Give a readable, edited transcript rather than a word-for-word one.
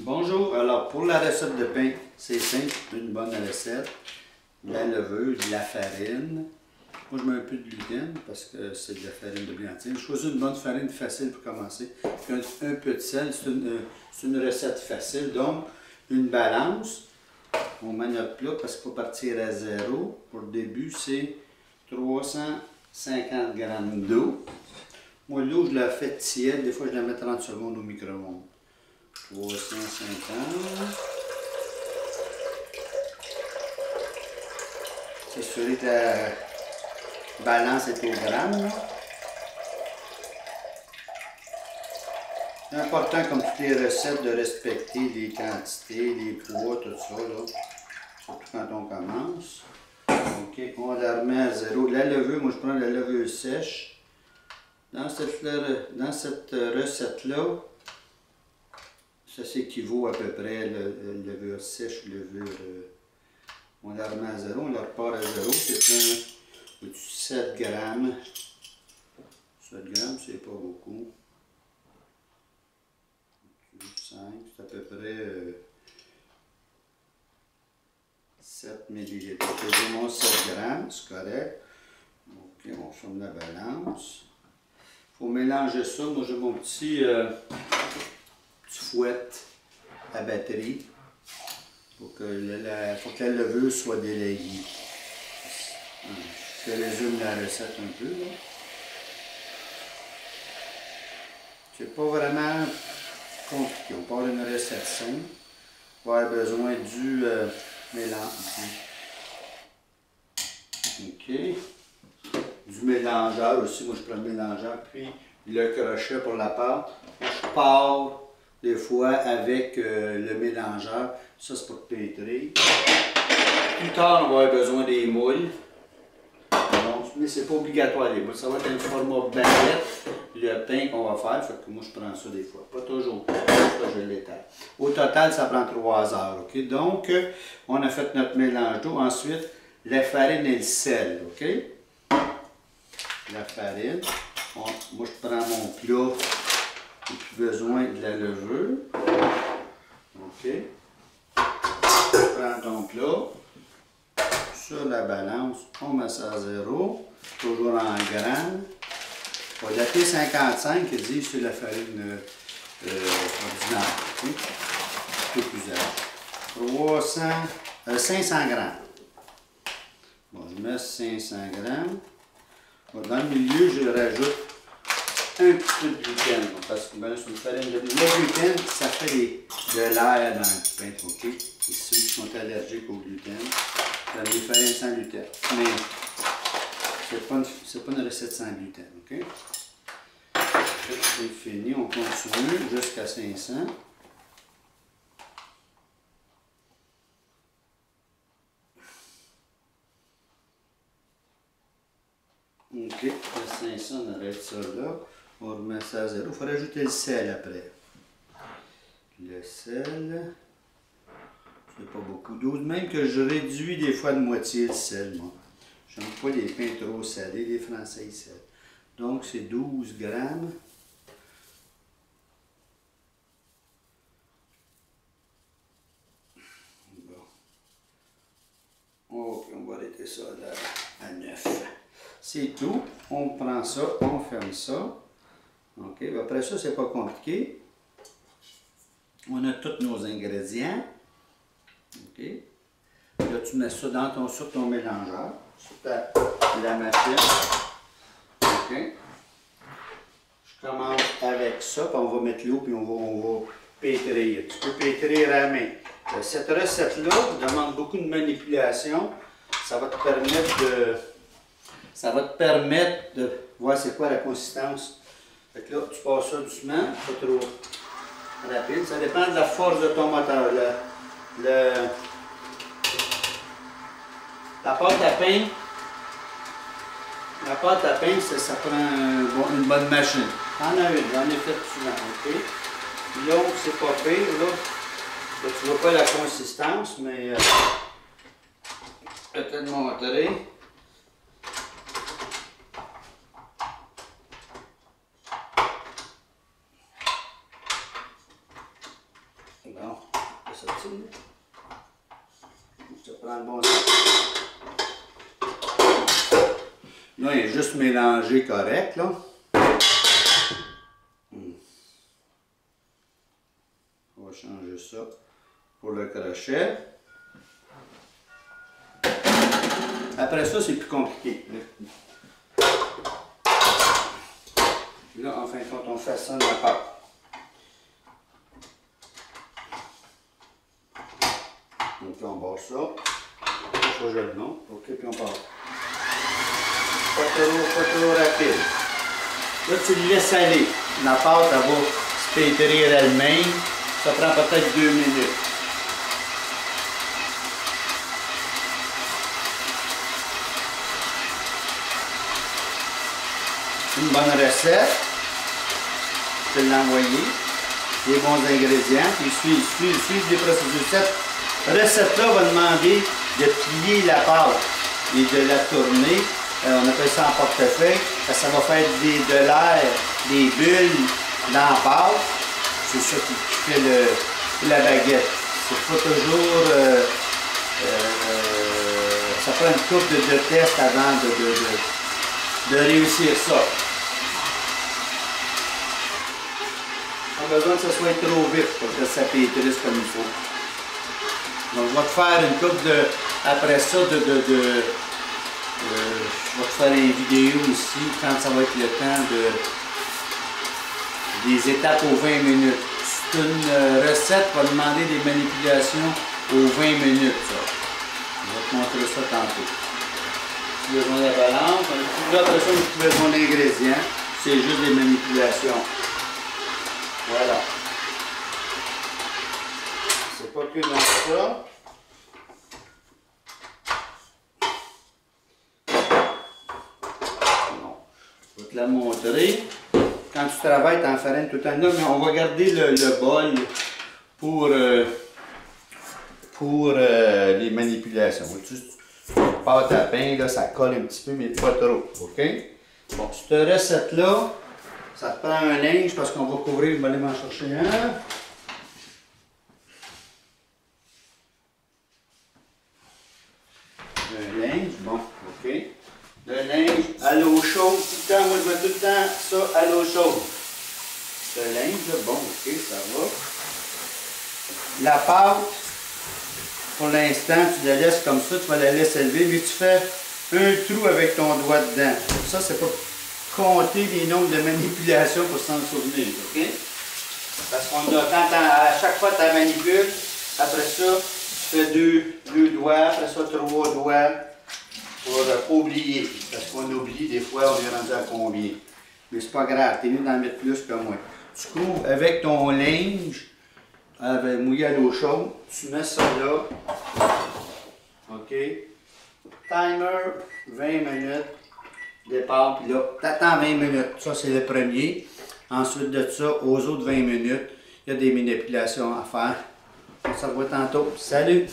Bonjour, alors pour la recette de pain, c'est simple, une bonne recette, de la levure, de la farine. Moi je mets un peu de gluten parce que c'est de la farine de blé entier. Je choisis une bonne farine facile pour commencer. Puis un peu de sel, c'est une recette facile. Donc une balance, on met notre plat parce qu'il faut partir à zéro. Pour le début, c'est 350 g d'eau. Moi l'eau je la fais tiède, des fois je la mets 30 secondes au micro-ondes. 350. S'assurer que la balance est au gramme. C'est important, comme toutes les recettes, de respecter les quantités, les poids, tout ça, là. Surtout quand on commence. OK, on la remet à zéro. La levure, moi je prends la levure sèche. Dans cette recette-là, ça s'équivaut à peu près à levure sèche ou levure. On la remet à zéro, on la repart à zéro. C'est un 7 grammes. 7 grammes, c'est pas beaucoup. 5, c'est à peu près 7 ml. Je mon 7 grammes, c'est correct. OK, on ferme la balance. Il faut mélanger ça. Moi, j'ai mon petit fouette à batterie pour que la levure soit délayée. Je résume la recette un peu. C'est pas vraiment compliqué. On part d'une recette simple. On va avoir besoin du mélange. OK. Du mélangeur aussi. Moi, je prends le mélangeur. Puis le crochet pour la pâte. Je pars des fois avec le mélangeur. Ça, c'est pour pétrir. Plus tard, on va avoir besoin des moules. Donc, mais c'est pas obligatoire les moules. Ça va être un format baguette, le pain qu'on va faire. Fait que moi, je prends ça des fois. Pas toujours. Ça, je l'étale. Au total, ça prend 3 heures. OK? Donc, on a fait notre mélange d'eau. Ensuite, la farine et le sel. OK? La farine. Moi, je prends mon plat. J'ai plus besoin de la levure. OK? Tu prends ton plat. Sur la balance, on met ça à zéro. Toujours en grammes. On va dater 55 qui dit sur la farine ordinaire. Okay? Un peu plus âge. 500 grammes. Bon, je mets 500 grammes. Bon, dans le milieu, je rajoute un petit peu de gluten, parce que c'est une farine de gluten. Le gluten, ça fait de l'air dans le pain, OK? Et ceux qui sont allergiques au gluten, ça des farines sans gluten. Mais c'est pas une recette sans gluten, OK? C'est fini, on continue jusqu'à 500. OK, à 500, on arrête ça là. On remet ça à zéro. Il faut rajouter le sel après. Le sel, c'est pas beaucoup d'eau. Même que je réduis des fois de moitié le sel, moi. Je n'aime pas les pains trop salés, les Français ils salent. Donc c'est 12 grammes. Bon. OK, on va arrêter ça là à 9. C'est tout. On prend ça, on ferme ça. OK, après ça, c'est pas compliqué. On a tous nos ingrédients. OK. Là, tu mets ça sur ton mélangeur, sur la machine. OK. Je commence avec ça, puis on va mettre l'eau, puis on va pétrir. Tu peux pétrir à la main. Cette recette-là demande beaucoup de manipulation. Ça va te permettre de voir c'est quoi la consistance. Fait que là, tu passes ça doucement, pas trop rapide. Ça dépend de la force de ton moteur. La pâte à pain, ça prend une bonne machine. J'en ai fait souvent, OK? Là, c'est pas pire, là, tu vois pas la consistance, mais je vais te le montrer. Bon, ça tire. Ça prend le bon sens. Là, il est juste mélangé correct, là. On va changer ça pour le crochet. Après ça, c'est plus compliqué. Là, en fin de compte, on façonne la pâte. Donc là, on barre ça. Ça, je le montre. OK, puis on part. Pas trop rapide. Là, tu le laisses aller. La pâte, elle va se pétrir elle-même. Ça prend peut-être 2 minutes. Une bonne recette. Je vais l'envoyer. Les bons ingrédients. Puis suivre les procédures. Cette recette-là va demander de plier la pâte et de la tourner. On appelle ça en portefeuille. Ça va faire de l'air, des bulles dans la pâte. C'est ça qui fait la baguette. C'est pas toujours... ça prend une couple de tests avant de réussir ça. On a besoin que ça soit trop vite pour que ça pétrisse comme il faut. Donc je vais te faire une couple de... Après ça, je vais te faire une vidéo ici quand ça va être le temps des étapes aux 20 minutes. C'est une recette qui va demander des manipulations aux 20 minutes. Ça. Je vais te montrer ça tantôt. Tu as besoin de la balance. Là, après ça, tu as besoin d'ingrédients. C'est juste des manipulations. Voilà. C'est pas que dans ça. Non. Je vais te la montrer. Quand tu travailles, tu en farines tout le temps. Là, mais on va garder le bol pour les manipulations. Pâte à pain, là, ça colle un petit peu, mais pas trop. OK? Bon, cette recette-là, ça te prend un linge parce qu'on va couvrir. Je vais aller m'en chercher un. Un linge, bon, OK. Le linge à l'eau chaude, tout le temps, moi je mets tout le temps ça à l'eau chaude. Ce linge, là, bon, OK, ça va. La pâte, pour l'instant, tu la laisses comme ça, tu vas la laisser élever, mais tu fais un trou avec ton doigt dedans. Ça, c'est pour compter les nombres de manipulations pour s'en souvenir, OK? Parce qu'on a, à chaque fois que tu la manipules, après ça, tu fais deux doigts, après ça, 3 doigts. Pour ne pas oublier, parce qu'on oublie des fois, on est rendu à combien. Mais c'est pas grave, t'es mieux d'en mettre plus que moi. Tu couvres avec ton linge, mouillé à l'eau chaude, tu mets ça là. OK. Timer, 20 minutes. Départ, puis là, t'attends 20 minutes. Ça, c'est le premier. Ensuite de ça, aux autres 20 minutes, il y a des manipulations à faire. On se revoit tantôt. Salut!